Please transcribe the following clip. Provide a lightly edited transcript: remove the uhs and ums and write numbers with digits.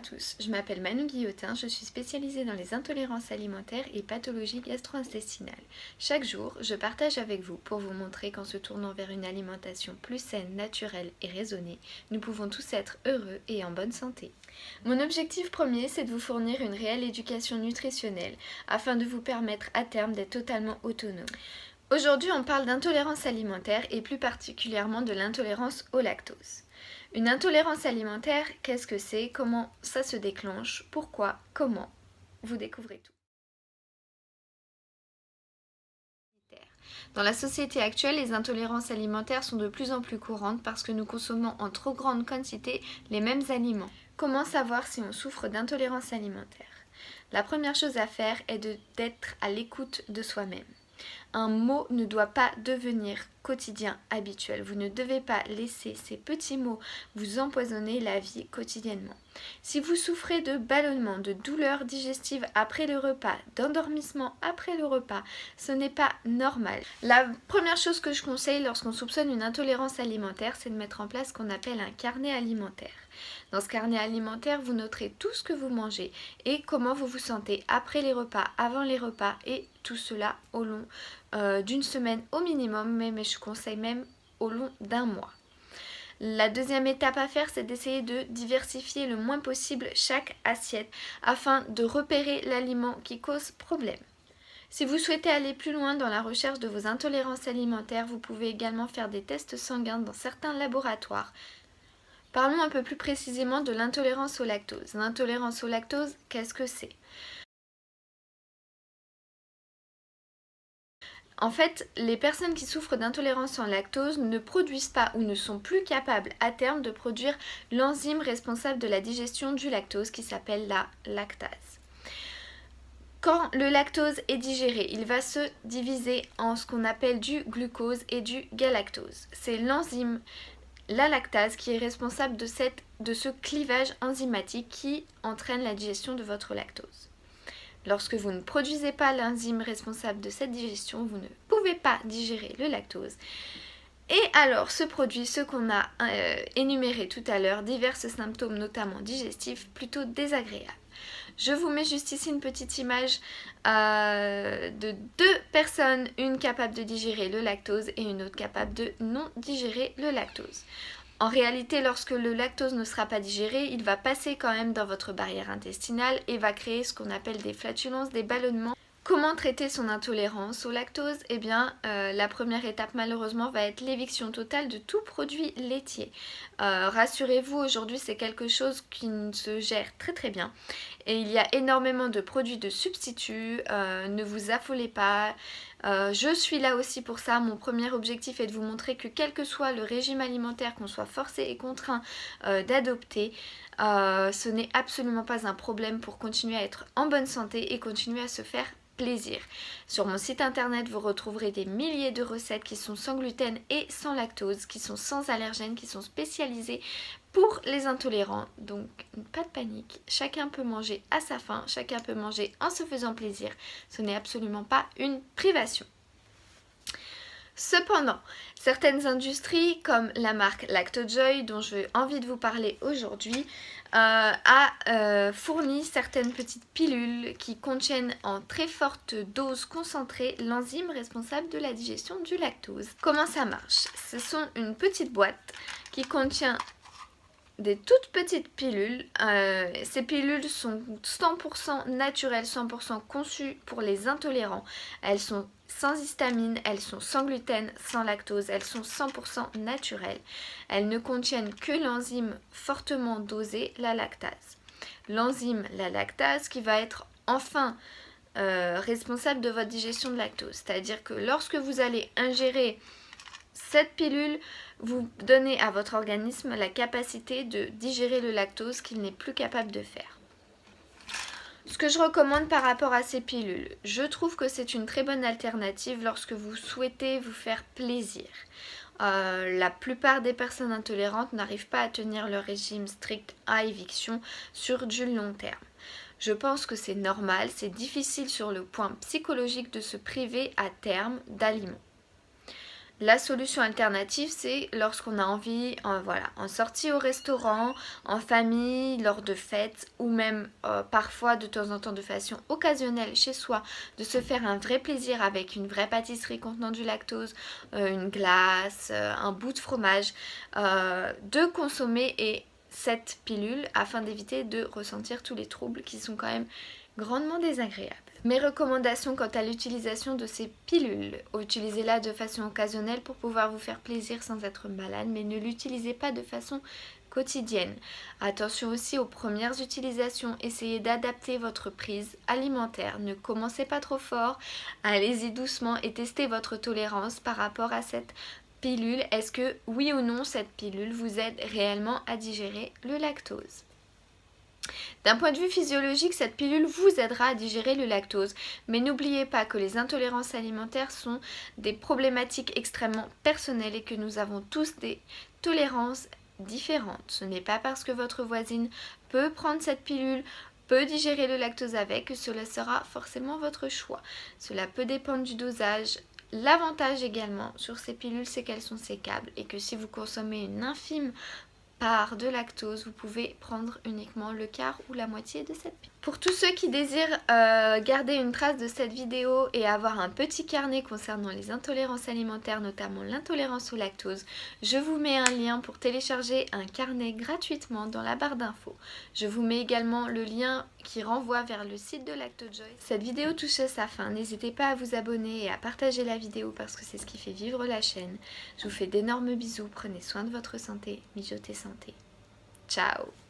tous, je m'appelle Manu Guillotin, je suis spécialisée dans les intolérances alimentaires et pathologies gastro-intestinales. Chaque jour, je partage avec vous pour vous montrer qu'en se tournant vers une alimentation plus saine, naturelle et raisonnée, nous pouvons tous être heureux et en bonne santé. Mon objectif premier, c'est de vous fournir une réelle éducation nutritionnelle afin de vous permettre à terme d'être totalement autonome. Aujourd'hui, on parle d'intolérance alimentaire et plus particulièrement de l'intolérance au lactose. Une intolérance alimentaire, qu'est-ce que c'est? Comment ça se déclenche? Pourquoi? Comment? Vous découvrez tout. Dans la société actuelle, les intolérances alimentaires sont de plus en plus courantes parce que nous consommons en trop grande quantité les mêmes aliments. Comment savoir si on souffre d'intolérance alimentaire? La première chose à faire est d'être à l'écoute de soi-même. Un mot ne doit pas devenir quotidien, habituel. Vous ne devez pas laisser ces petits mots vous empoisonner la vie quotidiennement. Si vous souffrez de ballonnement, de douleurs digestives après le repas, d'endormissement après le repas, ce n'est pas normal. La première chose que je conseille lorsqu'on soupçonne une intolérance alimentaire, c'est de mettre en place ce qu'on appelle un carnet alimentaire. Dans ce carnet alimentaire, vous noterez tout ce que vous mangez et comment vous vous sentez après les repas, avant les repas et tout cela au long d'une semaine au minimum, mais je conseille même au long d'un mois. La deuxième étape à faire, c'est d'essayer de diversifier le moins possible chaque assiette afin de repérer l'aliment qui cause problème. Si vous souhaitez aller plus loin dans la recherche de vos intolérances alimentaires, vous pouvez également faire des tests sanguins dans certains laboratoires. Parlons un peu plus précisément de l'intolérance au lactose. L'intolérance au lactose, qu'est-ce que c'est? En fait, les personnes qui souffrent d'intolérance en lactose ne produisent pas ou ne sont plus capables à terme de produire l'enzyme responsable de la digestion du lactose qui s'appelle la lactase. Quand le lactose est digéré, il va se diviser en ce qu'on appelle du glucose et du galactose. C'est l'enzyme, la lactase, qui est responsable de ce clivage enzymatique qui entraîne la digestion de votre lactose. Lorsque vous ne produisez pas l'enzyme responsable de cette digestion, vous ne pouvez pas digérer le lactose. Et alors se produit ce qu'on a énuméré tout à l'heure, divers symptômes notamment digestifs plutôt désagréables. Je vous mets juste ici une petite image de deux personnes, une capable de digérer le lactose et une autre capable de non digérer le lactose. En réalité, lorsque le lactose ne sera pas digéré, il va passer quand même dans votre barrière intestinale et va créer ce qu'on appelle des flatulences, des ballonnements. Comment traiter son intolérance au lactose? Eh bien, la première étape malheureusement va être l'éviction totale de tout produit laitier. Rassurez-vous, aujourd'hui c'est quelque chose qui se gère très très bien. Et il y a énormément de produits de substituts, ne vous affolez pas. Je suis là aussi pour ça. Mon premier objectif est de vous montrer que quel que soit le régime alimentaire qu'on soit forcé et contraint d'adopter, ce n'est absolument pas un problème pour continuer à être en bonne santé et continuer à se faire plaisir. Sur mon site internet, vous retrouverez des milliers de recettes qui sont sans gluten et sans lactose, qui sont sans allergènes, qui sont spécialisées pour les intolérants. Donc pas de panique, chacun peut manger à sa faim, chacun peut manger en se faisant plaisir. Ce n'est absolument pas une privation. Cependant, certaines industries comme la marque Lactojoy dont j'ai envie de vous parler aujourd'hui a fourni certaines petites pilules qui contiennent en très forte dose concentrée l'enzyme responsable de la digestion du lactose. Comment ça marche? Ce sont une petite boîte qui contient des toutes petites pilules. Ces pilules sont 100% naturelles, 100% conçues pour les intolérants. Elles sont sans histamine, elles sont sans gluten, sans lactose, elles sont 100% naturelles. Elles ne contiennent que l'enzyme fortement dosée, la lactase. L'enzyme, la lactase, qui va être enfin responsable de votre digestion de lactose. C'est-à-dire que lorsque vous allez ingérer cette pilule, vous donnez à votre organisme la capacité de digérer le lactose qu'il n'est plus capable de faire. Ce que je recommande par rapport à ces pilules, je trouve que c'est une très bonne alternative lorsque vous souhaitez vous faire plaisir. La plupart des personnes intolérantes n'arrivent pas à tenir leur régime strict à éviction sur du long terme. Je pense que c'est normal, c'est difficile sur le point psychologique de se priver à terme d'aliments. La solution alternative, c'est lorsqu'on a envie, en sortie au restaurant, en famille, lors de fêtes ou même parfois de temps en temps de façon occasionnelle chez soi, de se faire un vrai plaisir avec une vraie pâtisserie contenant du lactose, une glace, un bout de fromage, de consommer cette pilule afin d'éviter de ressentir tous les troubles qui sont quand même grandement désagréables. Mes recommandations quant à l'utilisation de ces pilules: utilisez-la de façon occasionnelle pour pouvoir vous faire plaisir sans être malade, mais ne l'utilisez pas de façon quotidienne. Attention aussi aux premières utilisations, essayez d'adapter votre prise alimentaire, ne commencez pas trop fort, allez-y doucement et testez votre tolérance par rapport à cette pilule. Est-ce que oui ou non cette pilule vous aide réellement à digérer le lactose? D'un point de vue physiologique, cette pilule vous aidera à digérer le lactose, mais n'oubliez pas que les intolérances alimentaires sont des problématiques extrêmement personnelles et que nous avons tous des tolérances différentes. Ce n'est pas parce que votre voisine peut prendre cette pilule, peut digérer le lactose avec, que cela sera forcément votre choix. Cela peut dépendre du dosage. L'avantage également sur ces pilules, c'est qu'elles sont sécables et que si vous consommez une infime part de lactose, vous pouvez prendre uniquement le quart ou la moitié de cette pilule. Pour tous ceux qui désirent garder une trace de cette vidéo et avoir un petit carnet concernant les intolérances alimentaires, notamment l'intolérance au lactose, je vous mets un lien pour télécharger un carnet gratuitement dans la barre d'infos. Je vous mets également le lien qui renvoie vers le site de LactoJoy. Cette vidéo touche à sa fin, n'hésitez pas à vous abonner et à partager la vidéo parce que c'est ce qui fait vivre la chaîne. Je vous fais d'énormes bisous, prenez soin de votre santé, mijotez santé. Ciao!